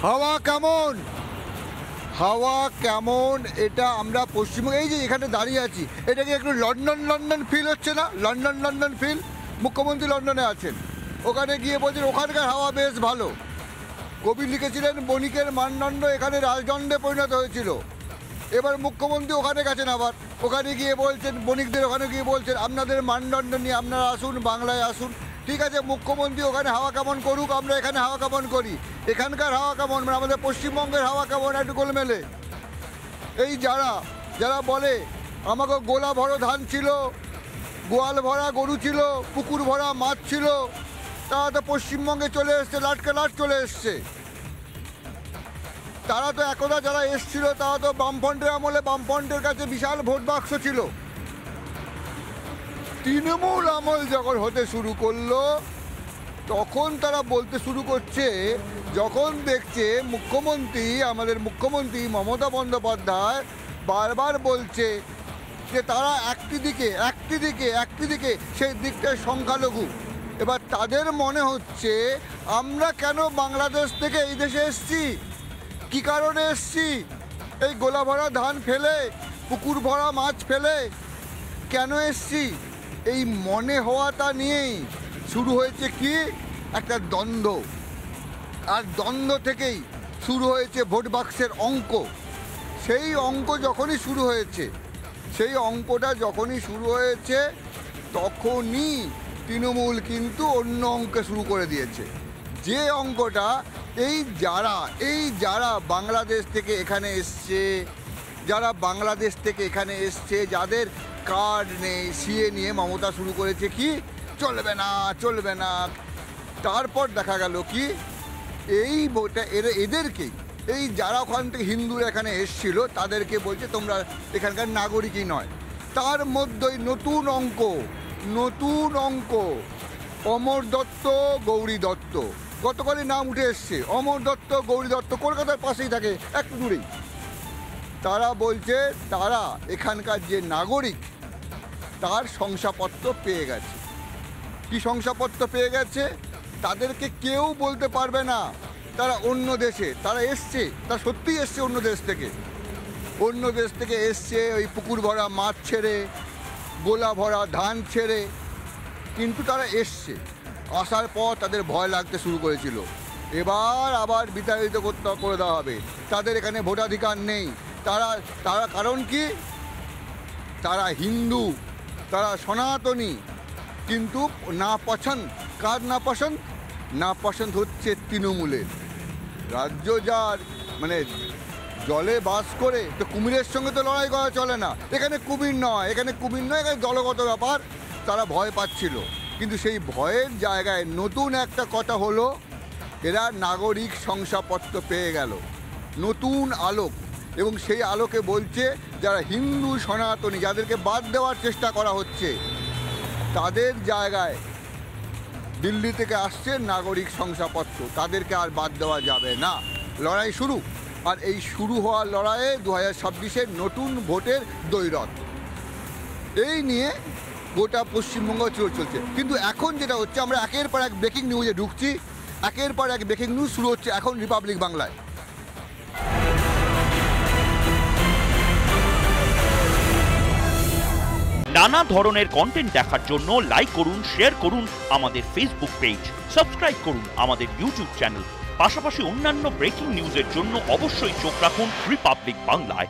হাওয়া কেমন, হাওয়া কেমন এটা আমরা পশ্চিমবঙ্গে এই যে এখানে দাঁড়িয়ে আছি, এটা কি একটু লন্ডন লন্ডন ফিল হচ্ছে না? London London feel. মুখ্যমন্ত্রী লন্ডনে আছেন, ওখানে গিয়ে বলছেন ওখানকার হাওয়া বেশ ভালো। কবি লিখেছিলেন বণিকের মানদণ্ড এখানে রাজদণ্ডে পরিণত হয়েছিল। এবার মুখ্যমন্ত্রী ওখানে গেছেন, আবার ওখানে গিয়ে বলছেন বণিকদের, ওখানে গিয়ে বলছেন আপনাদের মানদণ্ড নিয়ে আপনারা আসুন, বাংলায় আসুন। ঠিক আছে, মুখ্যমন্ত্রী ওখানে হাওয়া কেমন করুক, আমরা এখানে হাওয়া কেমন করি। এখানকার হাওয়া কেমন, মানে আমাদের পশ্চিমবঙ্গের হাওয়া কেমন একটু গোলমেলে। এই যারা যারা বলে আমাকে গোলা ভরা ধান ছিল, গোয়াল ভরা গরু ছিল, পুকুর ভরা মাছ ছিল, তারা তো পশ্চিমবঙ্গে চলে এসছে, লাটকে লাট চলে এসছে। তারা তো একদা যারা এসছিল তারা তো বামফ্রন্টের আমলে বামফ্রন্টের কাছে বিশাল ভোট বাক্স ছিল। তৃণমূল আমল যখন হতে শুরু করলো তখন তারা বলতে শুরু করছে, যখন দেখছে মুখ্যমন্ত্রী, আমাদের মুখ্যমন্ত্রী মমতা বন্দ্যোপাধ্যায় বারবার বলছে যে তারা একটি দিকে সেই দিকটায় সংখ্যালঘু। এবার তাদের মনে হচ্ছে আমরা কেন বাংলাদেশ থেকে এই দেশে এসছি, কী কারণে এসছি, এই গোলা ভরা ধান ফেলে, পুকুর ভরা মাছ ফেলে কেন এসছি, এই মনে হওয়াটা নিয়েই শুরু হয়েছে কি একটা দ্বন্দ্ব। আর দ্বন্দ্ব থেকেই শুরু হয়েছে ভোট বাক্সের অঙ্ক। সেই অঙ্ক যখনই শুরু হয়েছে, সেই অঙ্কটা যখনই শুরু হয়েছে তখনই তৃণমূল কিন্তু অন্য অঙ্কে শুরু করে দিয়েছে। যে অঙ্কটা এই যারা বাংলাদেশ থেকে এখানে এসছে, যাদের কার্ড নেই, সিএ নিয়ে মমতা শুরু করেছে কি চলবে না। তারপর দেখা গেল কি এই ভোটটা এদেরকেই, এই যারা ওখান থেকে হিন্দুরা এখানে এসছিল তাদেরকে বলছে তোমরা এখানকার নাগরিকই নয়। তার মধ্যেই নতুন অঙ্ক অমর দত্ত, গৌরী দত্ত, গতকালই নাম উঠে এসছে। অমর দত্ত, গৌরী দত্ত কলকাতার পাশেই থাকে, একটু দূরেই। তারা বলছে তারা এখানকার যে নাগরিক তার শংসাপত্র পেয়ে গেছে। কি শংসাপত্র পেয়ে গেছে তাদেরকে কেউ বলতে পারবে না তারা অন্য দেশে, তারা এসছে, তারা সত্যিই এসছে অন্য দেশ থেকে এসছে ওই পুকুর ভরা মাছ ছেড়ে, গোলা ভরা ধান ছেড়ে। কিন্তু তারা এসছে, আসার পর তাদের ভয় লাগতে শুরু করেছিল এবার আবার বিতাড়িত করে দেওয়া হবে, তাদের এখানে ভোটাধিকার নেই। তারা কারণ কি, তারা হিন্দু, তারা সনাতনী। কিন্তু না পছন্দ, কার না পছন্দ হচ্ছে তৃণমূলের। রাজ্য যার মানে জলে বাস করে, তো কুমিরের সঙ্গে তো লড়াই করা চলে না। এখানে কুমির নয়, এখানে দলগত ব্যাপার। তারা ভয় পাচ্ছিল, কিন্তু সেই ভয়ের জায়গায় নতুন একটা কথা হলো, এরা নাগরিক শংসাপত্র পেয়ে গেল, নতুন আলোক। এবং সেই আলোকে বলছে যারা হিন্দু সনাতনী, যাদেরকে বাদ দেওয়ার চেষ্টা করা হচ্ছে, তাদের জায়গায় দিল্লি থেকে আসছে নাগরিক শংসাপত্র, তাদেরকে আর বাদ দেওয়া যাবে না। লড়াই শুরু। আর এই শুরু হওয়ার লড়াইয়ে 2026-এর নতুন ভোটের দৈরথ, এই নিয়ে গোটা পশ্চিমবঙ্গ চলছে। কিন্তু এখন যেটা হচ্ছে, আমরা একের পর এক ব্রেকিং নিউজে ঢুকছি, একের পর এক ব্রেকিং নিউজ শুরু হচ্ছে এখন রিপাবলিক বাংলায়। নানা ধরনের কন্টেন্ট দেখার জন্য লাইক করুন, শেয়ার করুন আমাদের ফেসবুক পেজ, সাবস্ক্রাইব করুন আমাদের ইউটিউব চ্যানেল। পাশাপাশি অন্যান্য ব্রেকিং নিউজের জন্য অবশ্যই চোখ রাখুন রিপাবলিক বাংলায়।